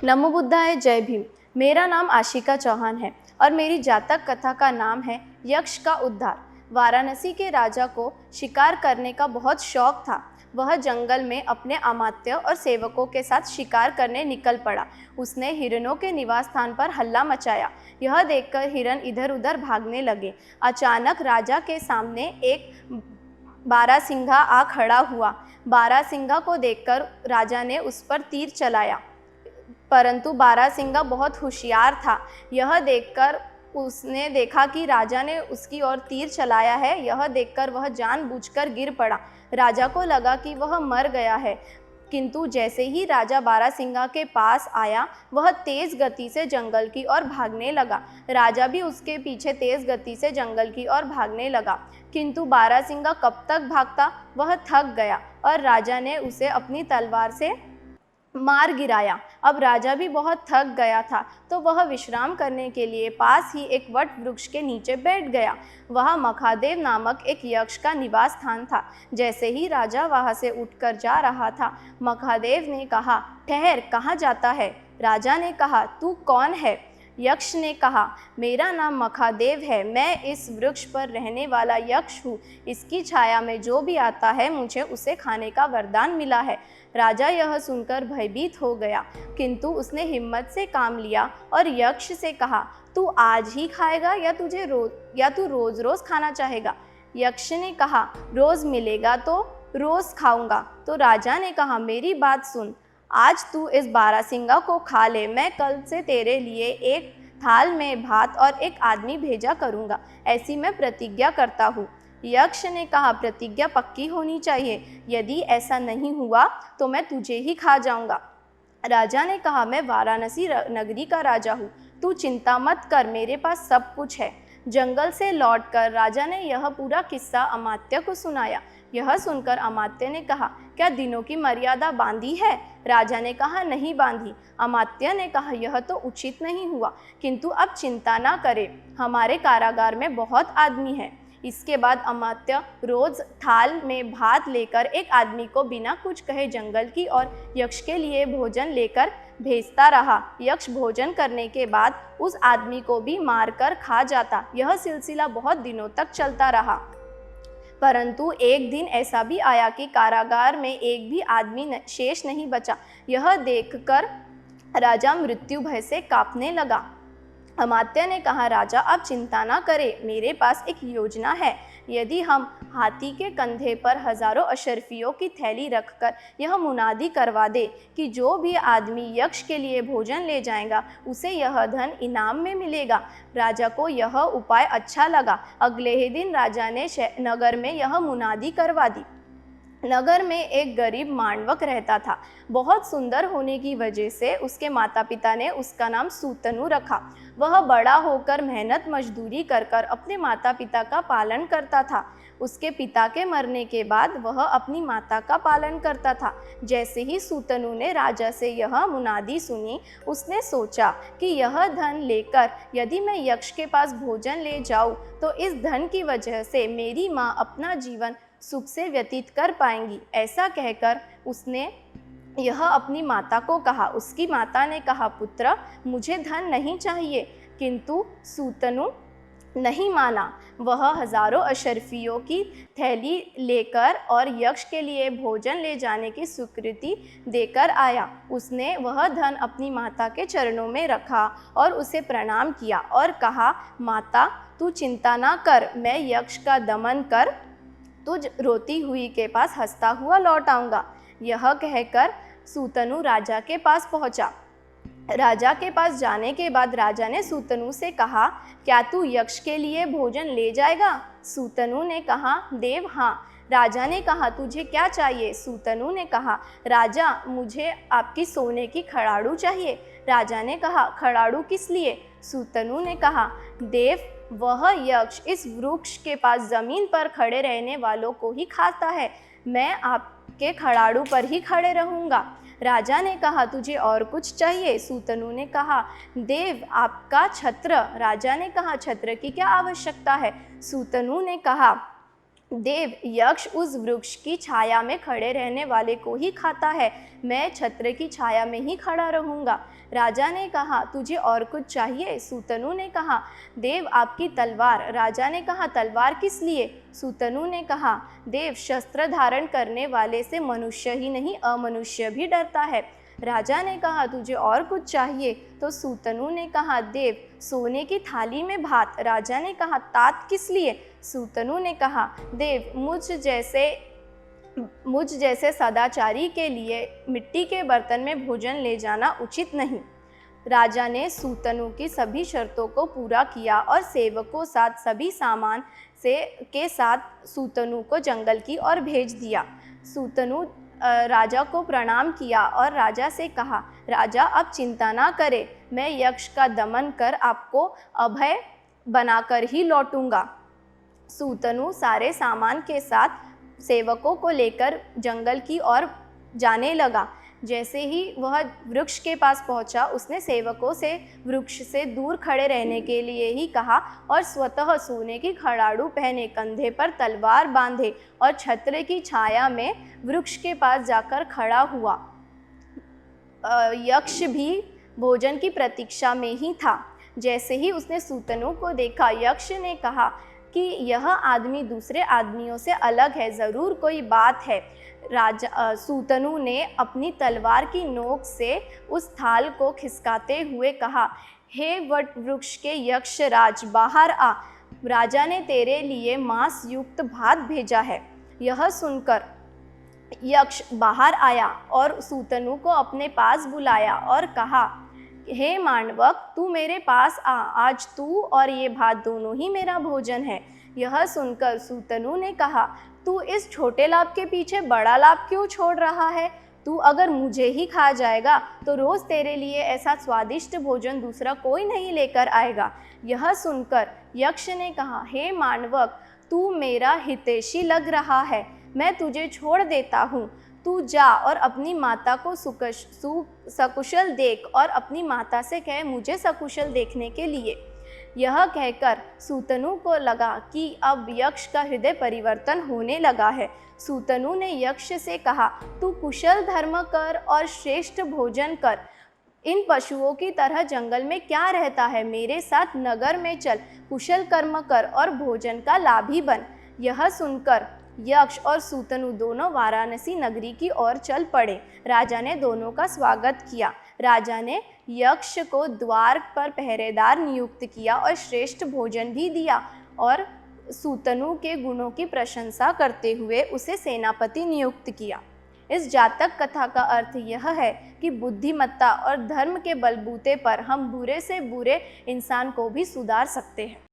नमो बुद्धाय, जय भीम। मेरा नाम आशिका चौहान है और मेरी जातक कथा का नाम है यक्ष का उद्धार। वाराणसी के राजा को शिकार करने का बहुत शौक था। वह जंगल में अपने अमात्य और सेवकों के साथ शिकार करने निकल पड़ा। उसने हिरणों के निवास स्थान पर हल्ला मचाया। यह देखकर हिरण इधर उधर भागने लगे। अचानक राजा के सामने एक बारहसिंगा आ खड़ा हुआ। बारहसिंगा को देखकर राजा ने उस पर तीर चलाया, परंतु बारहसिंगा बहुत होशियार था। यह देखकर उसने देखा कि राजा ने उसकी ओर तीर चलाया है। यह देखकर वह जानबूझकर गिर पड़ा। राजा को लगा कि वह मर गया है, किंतु जैसे ही राजा बारहसिंगा के पास आया, वह तेज गति से जंगल की ओर भागने लगा। राजा भी उसके पीछे तेज गति से जंगल की ओर भागने लगा, किंतु बारहसिंगा कब तक भागता, वह थक गया और राजा ने उसे अपनी तलवार से मार गिराया। अब राजा भी बहुत थक गया था, तो वह विश्राम करने के लिए पास ही एक वट वृक्ष के नीचे बैठ गया। वहाँ मखादेव नामक एक यक्ष का निवास स्थान था। जैसे ही राजा वहाँ से उठकर जा रहा था, मखादेव ने कहा, ठहर, कहाँ जाता है? राजा ने कहा, तू कौन है? यक्ष ने कहा, मेरा नाम मखादेव है। मैं इस वृक्ष पर रहने वाला यक्ष हूँ। इसकी छाया में जो भी आता है, मुझे उसे खाने का वरदान मिला है। राजा यह सुनकर भयभीत हो गया, किंतु उसने हिम्मत से काम लिया और यक्ष से कहा, तू आज ही खाएगा या तू रोज रोज खाना चाहेगा? यक्ष ने कहा, रोज मिलेगा तो रोज खाऊंगा। तो राजा ने कहा, मेरी बात सुन, आज तू इस बारहसिंगा को खा ले। मैं कल से तेरे लिए एक थाल में भात और एक आदमी भेजा करूँगा, ऐसी मैं प्रतिज्ञा करता हूँ। यक्ष ने कहा, प्रतिज्ञा पक्की होनी चाहिए। यदि ऐसा नहीं हुआ तो मैं तुझे ही खा जाऊँगा। राजा ने कहा, मैं वाराणसी नगरी का राजा हूँ, तू चिंता मत कर, मेरे पास सब कुछ है। जंगल से लौटकर राजा ने यह पूरा किस्सा अमात्य को सुनाया। यह सुनकर अमात्य ने कहा, क्या दिनों की मर्यादा बांधी है? राजा ने कहा, नहीं बांधी। अमात्य ने कहा, यह तो उचित नहीं हुआ, किंतु अब चिंता ना करे, हमारे कारागार में बहुत आदमी हैं। इसके बाद अमात्य रोज थाल में भात लेकर एक आदमी को बिना कुछ कहे जंगल की ओर यक्ष के लिए भोजन लेकर भेजता रहा। यक्ष भोजन करने के बाद उस आदमी को भी मारकर खा जाता। यह सिलसिला बहुत दिनों तक चलता रहा, परंतु एक दिन ऐसा भी आया कि कारागार में एक भी आदमी शेष नहीं बचा। यह देखकर राजा मृत्यु भय से कांपने लगा। अमात्य ने कहा, राजा अब चिंता ना करे, मेरे पास एक योजना है। यदि हम हाथी के कंधे पर हजारों अशर्फियों की थैली रखकर यह मुनादी करवा दे कि जो भी आदमी यक्ष के लिए भोजन ले जाएगा, उसे यह धन इनाम में मिलेगा। राजा को यह उपाय अच्छा लगा। अगले ही दिन राजा ने नगर में यह मुनादी करवा दी। नगर में एक गरीब मांडवक रहता था। बहुत सुंदर होने की वजह से उसके माता पिता ने उसका नाम सूतनु रखा। वह बड़ा होकर मेहनत मजदूरी कर कर अपने माता पिता का पालन करता था। उसके पिता के मरने के बाद वह अपनी माता का पालन करता था। जैसे ही सूतनु ने राजा से यह मुनादी सुनी, उसने सोचा कि यह धन लेकर यदि मैं यक्ष के पास भोजन ले जाऊं, तो इस धन की वजह से मेरी माँ अपना जीवन सुख से व्यतीत कर पाएंगी। ऐसा कहकर उसने यह अपनी माता को कहा। उसकी माता ने कहा, पुत्र, मुझे धन नहीं चाहिए, किंतु सूतनु नहीं माना। वह हजारों अशर्फियों की थैली लेकर और यक्ष के लिए भोजन ले जाने की स्वीकृति देकर आया। उसने वह धन अपनी माता के चरणों में रखा और उसे प्रणाम किया और कहा, माता, तू चिंता ना कर, मैं यक्ष का दमन कर तुझ रोती हुई के पास हंसता हुआ लौट आऊँगा। यह कहकर सूतनु राजा के पास पहुँचा। राजा के पास जाने के बाद राजा ने सूतनु से कहा, क्या तू यक्ष के लिए भोजन ले जाएगा? सूतनु ने कहा, देव, हाँ। राजा ने कहा, तुझे क्या चाहिए? सूतनु ने कहा, राजा, मुझे आपकी सोने की खड़ाड़ू चाहिए। राजा ने कहा, खड़ाड़ू किस लिए? सूतनु ने कहा, देव, वह यक्ष इस वृक्ष के पास जमीन पर खड़े रहने वालों को ही खाता है। मैं आपके खड़ाड़ू पर ही खड़े रहूँगा। राजा ने कहा, तुझे और कुछ चाहिए? सूतनु ने कहा, देव, आपका छत्र। राजा ने कहा, छत्र की क्या आवश्यकता है? सूतनु ने कहा, देव, यक्ष उस वृक्ष की छाया में खड़े रहने वाले को ही खाता है, मैं छत्र की छाया में ही खड़ा रहूंगा। राजा ने कहा, तुझे और कुछ चाहिए? सूतनु ने कहा, देव आपकी तलवार। राजा ने कहा, तलवार किस लिए? सूतनु ने कहा, देव शस्त्र धारण करने वाले से मनुष्य ही नहीं अमनुष्य भी डरता है। राजा ने कहा, तुझे और कुछ चाहिए? तो सूतनु ने कहा, देव सोने की थाली में भात। राजा ने कहा, तात किस लिए? सूतनु ने कहा, देव मुझ जैसे सदाचारी के लिए मिट्टी के बर्तन में भोजन ले जाना उचित नहीं। राजा ने सूतनु की सभी शर्तों को पूरा किया और सेवकों साथ सभी सामान के साथ सूतनु को जंगल की ओर भेज दिया। सूतनु राजा को प्रणाम किया और राजा से कहा, राजा आप चिंता ना करें, मैं यक्ष का दमन कर आपको अभय बनाकर ही लौटूंगा। सूतनु सारे सामान के साथ सेवकों को लेकर जंगल की ओर जाने लगा। जैसे ही वह वृक्ष के पास पहुंचा, उसने सेवकों से वृक्ष से दूर खड़े रहने के लिए ही कहा और स्वतः सोने की खड़ाड़ू पहने, कंधे पर तलवार बांधे और छत्र की छाया में वृक्ष के पास जाकर खड़ा हुआ। यक्ष भी भोजन की प्रतीक्षा में ही था। जैसे ही उसने सूतनु को देखा, यक्ष ने कहा कि यह आदमी दूसरे आदमियों से अलग है, ज़रूर कोई बात है। सूतनु ने अपनी तलवार की नोक से उस थाल को खिसकाते हुए कहा, हे वट वृक्ष के यक्ष राज, बाहर आ, राजा ने तेरे लिए मांस युक्त भात भेजा है। यह सुनकर यक्ष बाहर आया और सूतनु को अपने पास बुलाया और कहा, हे मांडवक, तू मेरे पास आ, आज तू और ये भात दोनों ही मेरा भोजन है। यह सुनकर सूतनु ने कहा, तू इस छोटे लाभ के पीछे बड़ा लाभ क्यों छोड़ रहा है? तू अगर मुझे ही खा जाएगा तो रोज़ तेरे लिए ऐसा स्वादिष्ट भोजन दूसरा कोई नहीं लेकर आएगा। यह सुनकर यक्ष ने कहा, हे मांडवक, तू मेरा हितैषी लग रहा है, मैं तुझे छोड़ देता हूँ। तू जा और अपनी माता को सकुशल देख और अपनी माता से कह मुझे सकुशल देखने के लिए। यह कहकर सूतनु को लगा कि अब यक्ष का हृदय परिवर्तन होने लगा है। सूतनु ने यक्ष से कहा, तू कुशल धर्म कर और श्रेष्ठ भोजन कर। इन पशुओं की तरह जंगल में क्या रहता है? मेरे साथ नगर में चल, कुशल कर्म कर और भोजन का लाभी बन। यह सुनकर यक्ष और सूतनु दोनों वाराणसी नगरी की ओर चल पड़े। राजा ने दोनों का स्वागत किया। राजा ने यक्ष को द्वार पर पहरेदार नियुक्त किया और श्रेष्ठ भोजन भी दिया और सूतनु के गुणों की प्रशंसा करते हुए उसे सेनापति नियुक्त किया। इस जातक कथा का अर्थ यह है कि बुद्धिमत्ता और धर्म के बलबूते पर हम बुरे से बुरे इंसान को भी सुधार सकते हैं।